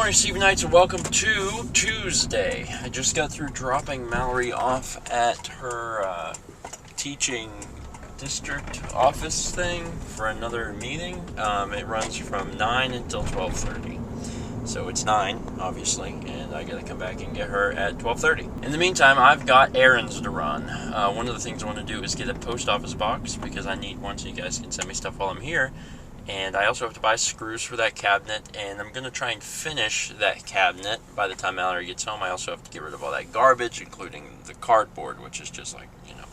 morning, Steve Knights, and welcome to Tuesday. I just got through dropping Mallory off at her teaching district office thing for another meeting. It runs from 9 until 12:30. So it's 9, obviously, and I gotta come back and get her at 12:30. In the meantime, I've got errands to run. One of the things I want to do is get a post office box because I need one so you guys can send me stuff while I'm here. And I also have to buy screws for that cabinet, and I'm going to try and finish that cabinet by the time Mallory gets home. I also have to get rid of all that garbage, including the cardboard, which is just like,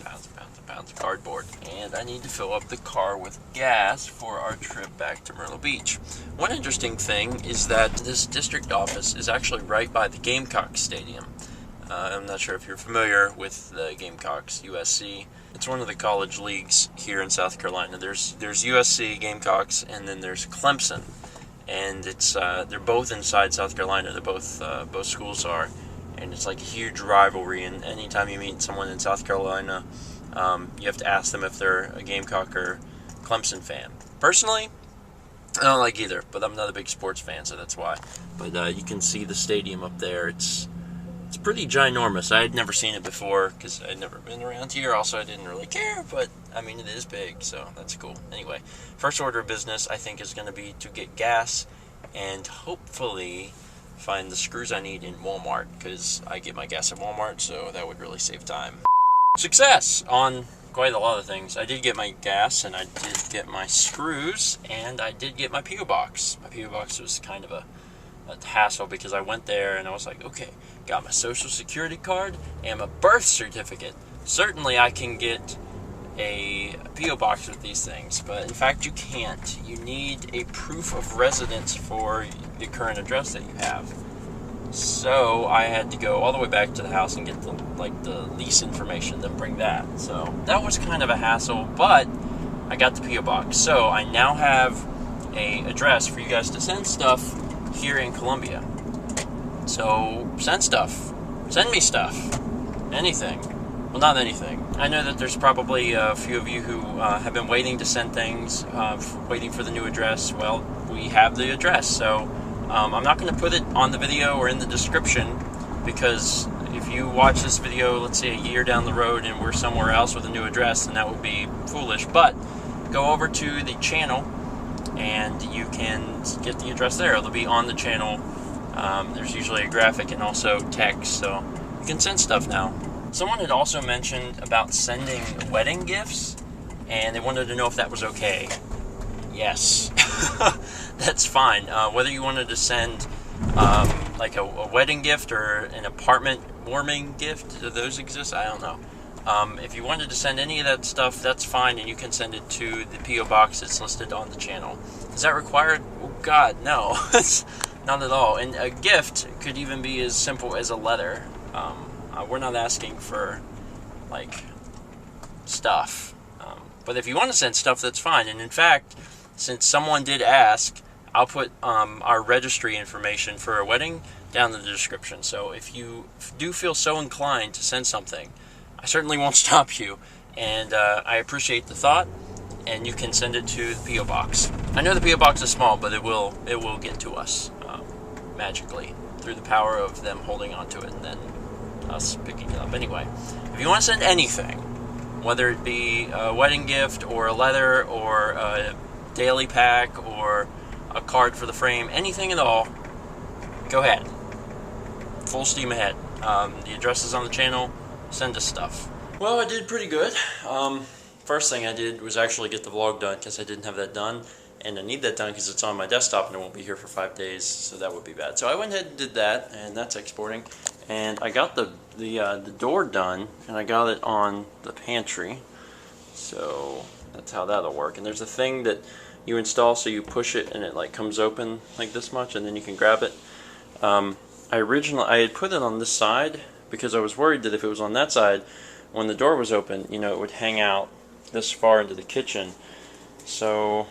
pounds and pounds and pounds of cardboard. And I need to fill up the car with gas for our trip back to Myrtle Beach. One interesting thing is that this district office is actually right by the Gamecock Stadium. I'm not sure if you're familiar with the Gamecocks, USC. It's one of the college leagues here in South Carolina. There's USC, Gamecocks, and then there's Clemson. And it's they're both inside South Carolina. They're both schools are, and it's like a huge rivalry. And anytime you meet someone in South Carolina, you have to ask them if they're a Gamecock or Clemson fan. Personally, I don't like either, but I'm not a big sports fan, so that's why. But you can see the stadium up there. It's pretty ginormous. I had never seen it before because I'd never been around here. Also, I didn't really care, but I mean, it is big, so that's cool. Anyway, first order of business, I think, is going to be to get gas and hopefully find the screws I need in Walmart because I get my gas at Walmart, so that would really save time. Success on quite a lot of things. I did get my gas, and I did get my screws, and I did get my P.O. box. My P.O. box was kind of a hassle because I went there and I was like, okay, got my social security card and my birth certificate. Certainly I can get a P.O. box with these things, but in fact you can't. You need a proof of residence for the current address that you have. So I had to go all the way back to the house and get the lease information, then bring that. So that was kind of a hassle, but I got the P.O. box. So I now have a address for you guys to send stuff here in Columbia. So send stuff. Send me stuff. Anything. Well, not anything. I know that there's probably a few of you who have been waiting to send things, waiting for the new address. Well, we have the address, so I'm not going to put it on the video or in the description because if you watch this video, let's say a year down the road and we're somewhere else with a new address, then that would be foolish. But go over to the channel and you can get the address there. It'll be on the channel. There's usually a graphic and also text, so you can send stuff now. Someone had also mentioned about sending wedding gifts, and they wanted to know if that was okay. Yes, that's fine. Whether you wanted to send like a wedding gift or an apartment warming gift, do those exist? I don't know. If you wanted to send any of that stuff, that's fine, and you can send it to the P.O. box that's listed on the channel. Is that required? Oh, God, no. It's not at all. And a gift could even be as simple as a letter. We're not asking for, stuff. But if you want to send stuff, that's fine. And in fact, since someone did ask, I'll put our registry information for a wedding down in the description. So if you do feel so inclined to send something, I certainly won't stop you, and I appreciate the thought, and you can send it to the P.O. box. I know the P.O. box is small, but it will get to us magically through the power of them holding onto it and then us picking it up. Anyway, if you want to send anything, whether it be a wedding gift or a letter or a daily pack or a card for the frame, anything at all, go ahead. Full steam ahead. The address is on the channel. Send us stuff. Well, I did pretty good. First thing I did was actually get the vlog done because I didn't have that done, and I need that done because it's on my desktop and it won't be here for 5 days, so that would be bad. So I went ahead and did that, and that's exporting. And I got the door done, and I got it on the pantry. So that's how that'll work. And there's a thing that you install, so you push it and it comes open like this much, and then you can grab it. I had put it on this side because I was worried that if it was on that side, when the door was open, it would hang out this far into the kitchen. So,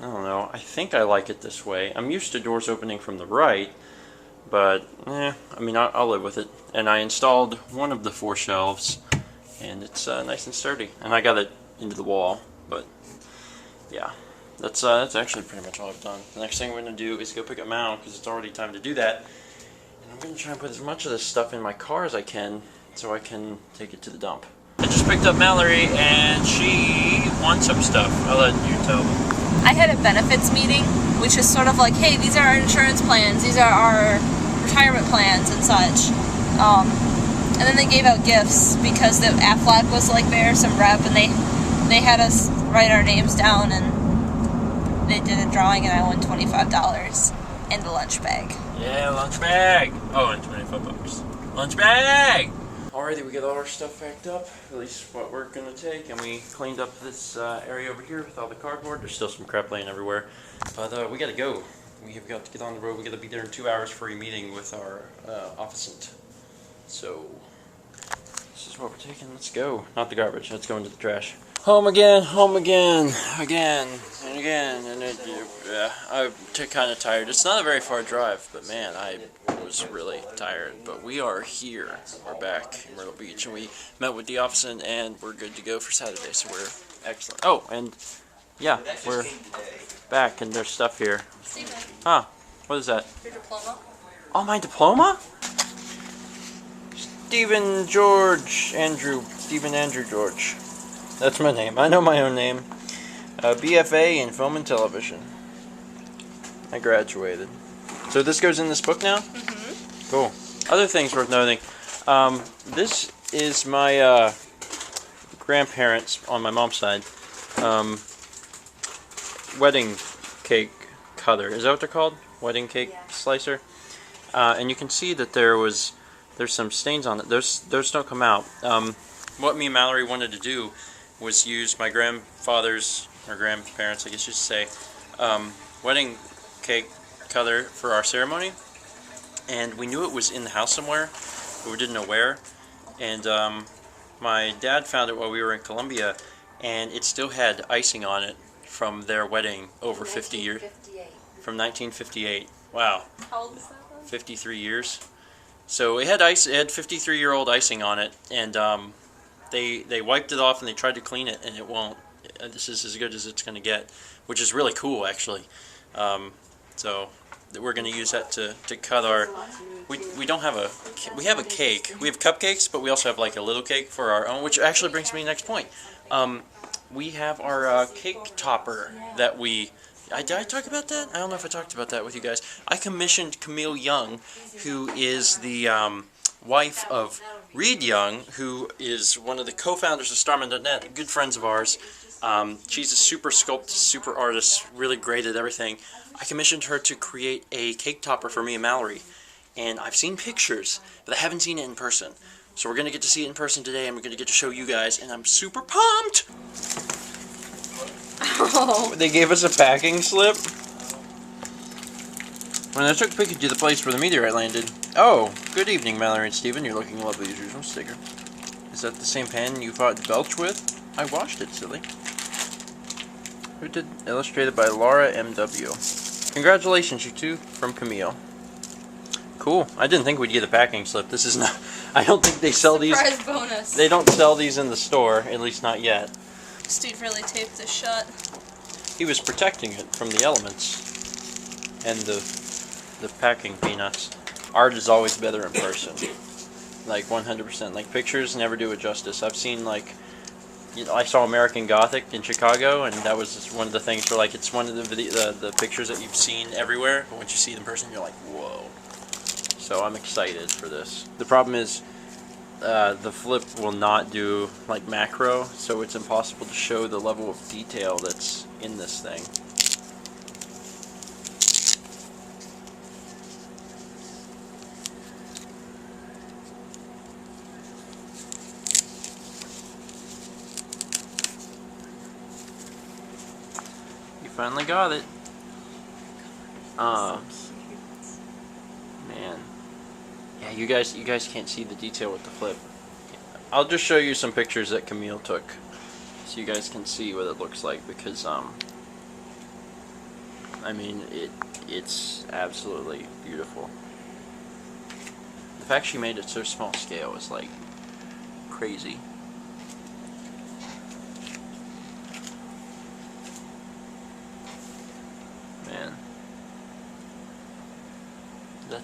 I don't know. I think I like it this way. I'm used to doors opening from the right, but, I'll live with it. And I installed one of the 4 shelves, and it's nice and sturdy. And I got it into the wall, but, yeah. that's actually pretty much all I've done. The next thing we're going to do is go pick up Mal, because it's already time to do that. And I'm going to try and put as much of this stuff in my car as I can, so I can take it to the dump. I just picked up Mallory, and she wants some stuff. I'll let you tell them. I had a benefits meeting, which is sort of like, hey, these are our insurance plans, these are our retirement plans and such. And then they gave out gifts because the Aflac was like there, some rep, and they had us write our names down, and they did a drawing, and I won $25 and the lunch bag. Yeah, lunch bag. Oh, and $25. Lunch bag. Alrighty, we got all our stuff packed up, at least what we're going to take, and we cleaned up this area over here with all the cardboard. There's still some crap laying everywhere, but we got to go. We have got to get on the road. We got to be there in 2 hours for a meeting with our officent. So, this is what we're taking. Let's go. Not the garbage. Let's go into the trash. Home again, again, and again, and I'm kind of tired. It's not a very far drive, but man, I was really tired. But we are here. We're back in Myrtle Beach, and we met with the officent, and we're good to go for Saturday, so we're excellent. Oh, and yeah, we're back, and there's stuff here. Steven. Huh, what is that? Your diploma? Oh, my diploma? Stephen Andrew George. That's my name. I know my own name. BFA in film and television. I graduated. So this goes in this book now? Mm-hmm. Cool. Other things worth noting. This is my grandparents on my mom's side. Wedding cake cutter. Is that what they're called? Wedding cake slicer. And you can see that there's some stains on it. Those don't come out. What me and Mallory wanted to do was use my grandfather's, or grandparents, I guess you should say, wedding cake cutter for our ceremony. And we knew it was in the house somewhere, but we didn't know where. And my dad found it while we were in Colombia, and it still had icing on it from their wedding over 50 years. From 1958. Wow. How old is that one? 53 years. So it had ice. It had 53-year-old icing on it, and they wiped it off and they tried to clean it, and it won't. This is as good as it's going to get, which is really cool, actually. So we're going to use that to cut our. We don't have a. We have a cake. We have cupcakes, but we also have like a little cake for our own, which actually brings me to the next point. We have our cake topper that we. Did I talk about that? I don't know if I talked about that with you guys. I commissioned Camille Young, who is the wife of Reed Young, who is one of the co-founders of Starman.net, good friends of ours. She's a super sculptor, super artist, really great at everything. I commissioned her to create a cake topper for me and Mallory. And I've seen pictures, but I haven't seen it in person. So we're going to get to see it in person today, and we're going to get to show you guys, and I'm super pumped! Oh. They gave us a packing slip. When I took Pikachu to the place where the meteorite landed. Oh, good evening, Mallory and Steven. You're looking lovely as usual. Sticker. Is that the same pen you fought Belch with? I washed it, silly. Who did? Illustrated by Laura M.W. Congratulations, you two, from Camille. Cool. I didn't think we'd get a packing slip. This is not. I don't think they sell these. Surprise bonus. They don't sell these in the store, at least not yet. Steve really taped this shut. He was protecting it from the elements and the packing peanuts. Art is always better in person. Like 100%. Like pictures never do it justice. I've seen like, you know, I saw American Gothic in Chicago, and that was just one of the things where like it's one of the pictures that you've seen everywhere, but once you see it in person, you're like, whoa. So I'm excited for this. The problem is the flip will not do like macro, so it's impossible to show the level of detail that's in this thing. You finally got it. Man. Yeah, you guys can't see the detail with the flip. I'll just show you some pictures that Camille took, so you guys can see what it looks like, because I mean it's absolutely beautiful. The fact she made it so small scale is like crazy.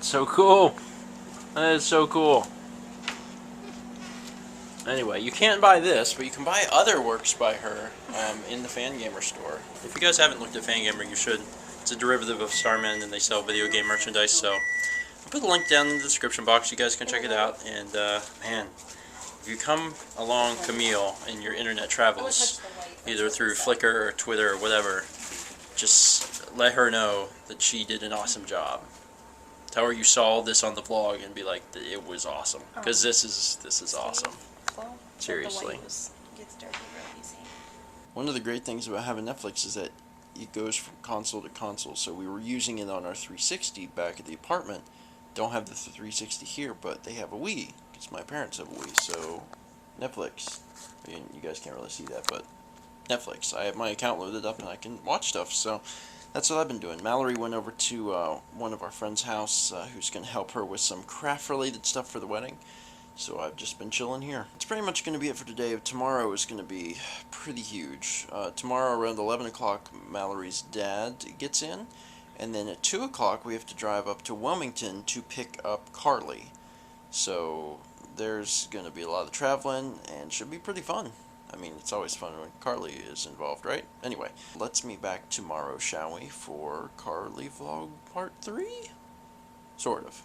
So cool. That is so cool. Anyway, you can't buy this, but you can buy other works by her in the Fangamer store. If you guys haven't looked at Fangamer, you should. It's a derivative of Starman, and they sell video game merchandise, so I'll put the link down in the description box. You guys can check it out. And, man, if you come along Camille in your internet travels, either through Flickr or Twitter or whatever, just let her know that she did an awesome job. Tell her you saw this on the vlog and be like, it was awesome. Because this is awesome. Seriously. One of the great things about having Netflix is that it goes from console to console. So we were using it on our 360 back at the apartment. Don't have the 360 here, but they have a Wii. Because my parents have a Wii. So Netflix. I mean, you guys can't really see that, but Netflix. I have my account loaded up and I can watch stuff. So that's what I've been doing. Mallory went over to one of our friends' house who's going to help her with some craft-related stuff for the wedding. So I've just been chilling here. It's pretty much going to be it for today. Tomorrow is going to be pretty huge. Tomorrow around 11 o'clock, Mallory's dad gets in. And then at 2 o'clock, we have to drive up to Wilmington to pick up Carly. So there's going to be a lot of traveling and should be pretty fun. I mean, it's always fun when Carly is involved, right? Anyway, let's meet back tomorrow, shall we, for Carly Vlog Part 3? Sort of.